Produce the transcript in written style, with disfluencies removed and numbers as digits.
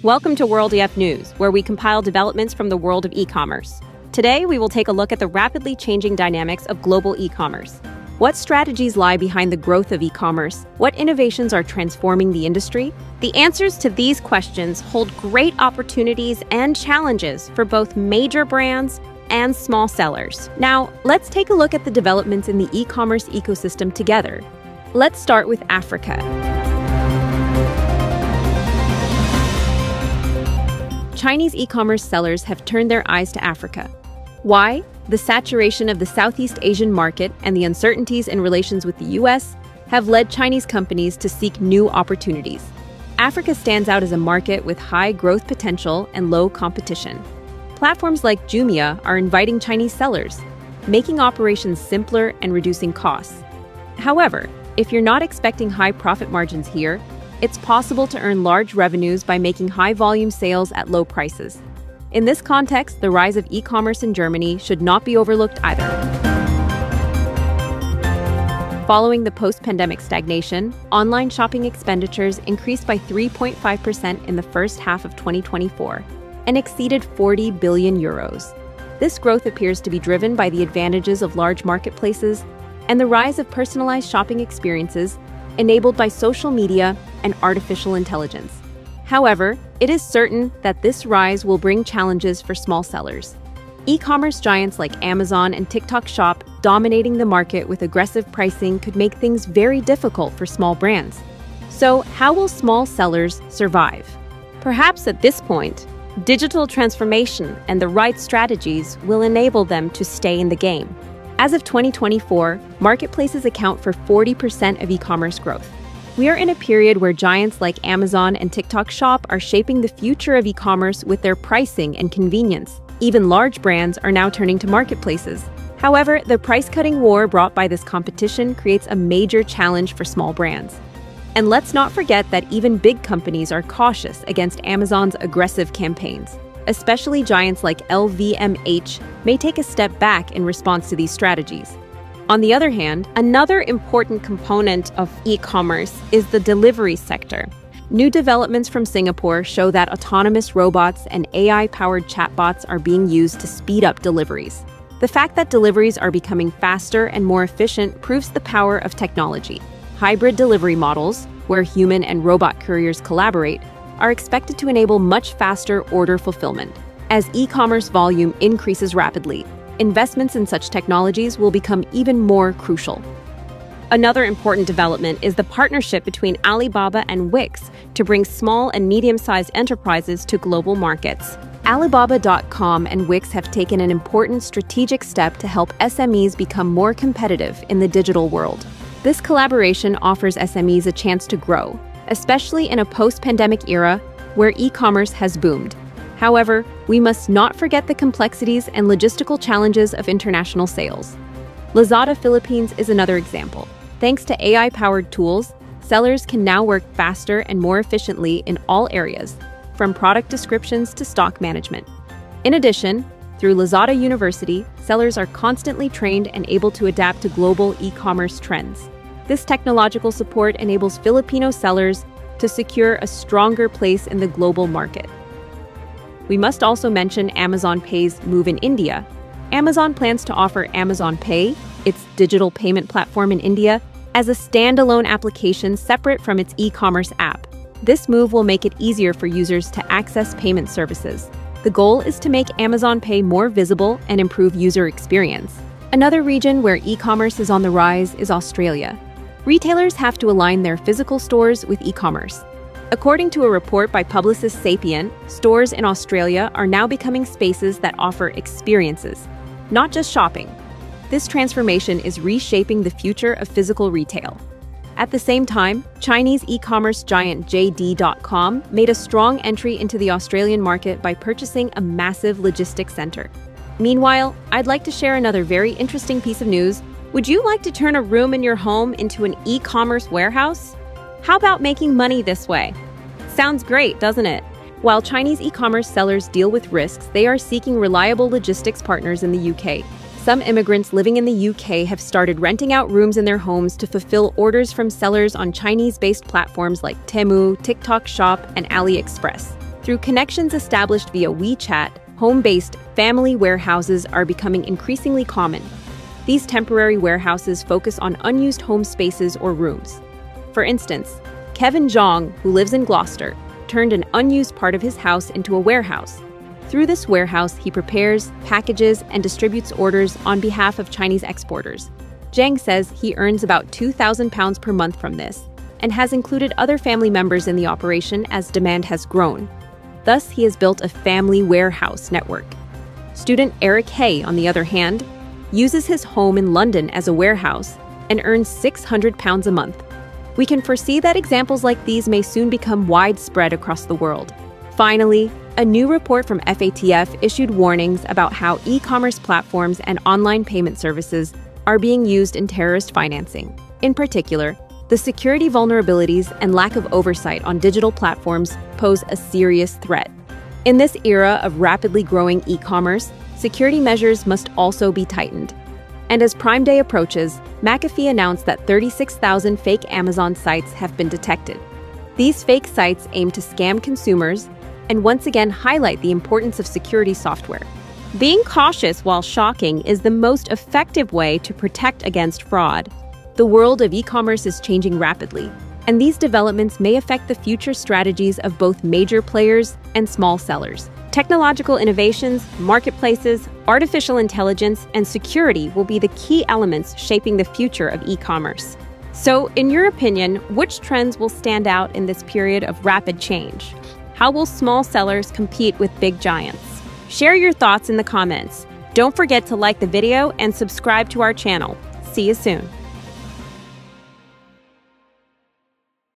Welcome to WorldEF News, where we compile developments from the world of e-commerce. Today, we will take a look at the rapidly changing dynamics of global e-commerce. What strategies lie behind the growth of e-commerce? What innovations are transforming the industry? The answers to these questions hold great opportunities and challenges for both major brands and small sellers. Now, let's take a look at the developments in the e-commerce ecosystem together. Let's start with Africa. Chinese e-commerce sellers have turned their eyes to Africa. Why? The saturation of the Southeast Asian market and the uncertainties in relations with the US have led Chinese companies to seek new opportunities. Africa stands out as a market with high growth potential and low competition. Platforms like Jumia are inviting Chinese sellers, making operations simpler and reducing costs. However, if you're not expecting high profit margins here, it's possible to earn large revenues by making high-volume sales at low prices. In this context, the rise of e-commerce in Germany should not be overlooked either. Following the post-pandemic stagnation, online shopping expenditures increased by 3.5% in the first half of 2024 and exceeded 40 billion euros. This growth appears to be driven by the advantages of large marketplaces and the rise of personalized shopping experiences enabled by social media and artificial intelligence. However, it is certain that this rise will bring challenges for small sellers. E-commerce giants like Amazon and TikTok Shop dominating the market with aggressive pricing could make things very difficult for small brands. So, how will small sellers survive? Perhaps at this point, digital transformation and the right strategies will enable them to stay in the game. As of 2024, marketplaces account for 40% of e-commerce growth. We are in a period where giants like Amazon and TikTok Shop are shaping the future of e-commerce with their pricing and convenience. Even large brands are now turning to marketplaces. However, the price-cutting war brought by this competition creates a major challenge for small brands. And let's not forget that even big companies are cautious against Amazon's aggressive campaigns. Especially giants like LVMH may take a step back in response to these strategies. On the other hand, another important component of e-commerce is the delivery sector. New developments from Singapore show that autonomous robots and AI-powered chatbots are being used to speed up deliveries. The fact that deliveries are becoming faster and more efficient proves the power of technology. Hybrid delivery models, where human and robot couriers collaborate, are expected to enable much faster order fulfillment. As e-commerce volume increases rapidly, investments in such technologies will become even more crucial. Another important development is the partnership between Alibaba and Wix to bring small and medium-sized enterprises to global markets. Alibaba.com and Wix have taken an important strategic step to help SMEs become more competitive in the digital world. This collaboration offers SMEs a chance to grow, especially in a post-pandemic era where e-commerce has boomed. However, we must not forget the complexities and logistical challenges of international sales. Lazada Philippines is another example. Thanks to AI-powered tools, sellers can now work faster and more efficiently in all areas, from product descriptions to stock management. In addition, through Lazada University, sellers are constantly trained and able to adapt to global e-commerce trends. This technological support enables Filipino sellers to secure a stronger place in the global market. We must also mention Amazon Pay's move in India. Amazon plans to offer Amazon Pay, its digital payment platform in India, as a standalone application separate from its e-commerce app. This move will make it easier for users to access payment services. The goal is to make Amazon Pay more visible and improve user experience. Another region where e-commerce is on the rise is Australia. Retailers have to align their physical stores with e-commerce. According to a report by publicist Sapient, stores in Australia are now becoming spaces that offer experiences, not just shopping. This transformation is reshaping the future of physical retail. At the same time, Chinese e-commerce giant JD.com made a strong entry into the Australian market by purchasing a massive logistics center. Meanwhile, I'd like to share another very interesting piece of news. Would you like to turn a room in your home into an e-commerce warehouse? How about making money this way? Sounds great, doesn't it? While Chinese e-commerce sellers deal with risks, they are seeking reliable logistics partners in the UK. Some immigrants living in the UK have started renting out rooms in their homes to fulfill orders from sellers on Chinese-based platforms like Temu, TikTok Shop, and AliExpress. Through connections established via WeChat, home-based family warehouses are becoming increasingly common. These temporary warehouses focus on unused home spaces or rooms. For instance, Kevin Zhang, who lives in Gloucester, turned an unused part of his house into a warehouse. Through this warehouse, he prepares, packages, and distributes orders on behalf of Chinese exporters. Zhang says he earns about £2,000 per month from this, and has included other family members in the operation as demand has grown. Thus, he has built a family warehouse network. Student Eric Hay, on the other hand, uses his home in London as a warehouse and earns £600 a month. We can foresee that examples like these may soon become widespread across the world. Finally, a new report from FATF issued warnings about how e-commerce platforms and online payment services are being used in terrorist financing. In particular, the security vulnerabilities and lack of oversight on digital platforms pose a serious threat. In this era of rapidly growing e-commerce, security measures must also be tightened. And as Prime Day approaches, McAfee announced that 36,000 fake Amazon sites have been detected. These fake sites aim to scam consumers and once again highlight the importance of security software. Being cautious while shopping is the most effective way to protect against fraud. The world of e-commerce is changing rapidly, and these developments may affect the future strategies of both major players and small sellers. Technological innovations, marketplaces, artificial intelligence, and security will be the key elements shaping the future of e-commerce. So, in your opinion, which trends will stand out in this period of rapid change? How will small sellers compete with big giants? Share your thoughts in the comments. Don't forget to like the video and subscribe to our channel. See you soon.